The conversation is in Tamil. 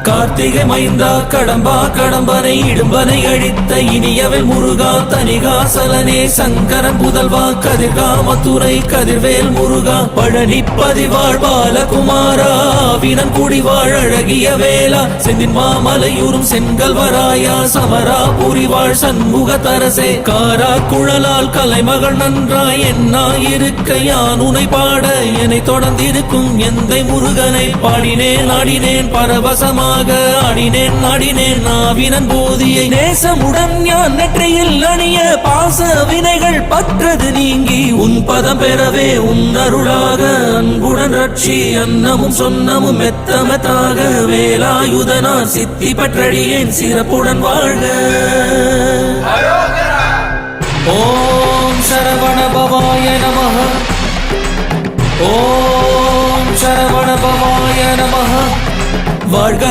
கார்த்திகை மைந்தா கடம்பா கடம்பனை இடும்பனை அழித்த இனியவன் முருகா தனிகாசலனே சங்கரன் புதல்வா கதிர்கா மதுரை கதிர்வேல் முருகா பழனி பதிவாழ் பாலகுமாரா வினன் குடிவாழ் அழகிய வேளா செந்தின் மாமலையூரும் செங்கல்வராயா சமரா புரிவாழ் சண்முக தரசே காரா குழலால் கலைமகள் நன்றாய் என்னாயிருக்க யான் உனை பாட என்னை தொடர்ந்திருக்கும் எந்தை முருகனை பாடினேன் ஆடினேன் பரவசமாக ஆடினேன் நாடினேன் நாவினன் போதியை நேசமுடன் ஞான் நெற்றியில் அணிய பாச வினைகள் பற்றது நீங்கி உன் பதம் பெறவே உன் அருளாக அன்புடன் ரட்சி அன்னமும் சொன்னமும் மெத்தமத்தாக வேலாயுதனார் சித்தி பற்றடியேன் சிறப்புடன் வாழ்க. ஓம் சரவண பவாய நமஹ. ஓம் சரவண பவாய நமஹ. வாழ்க.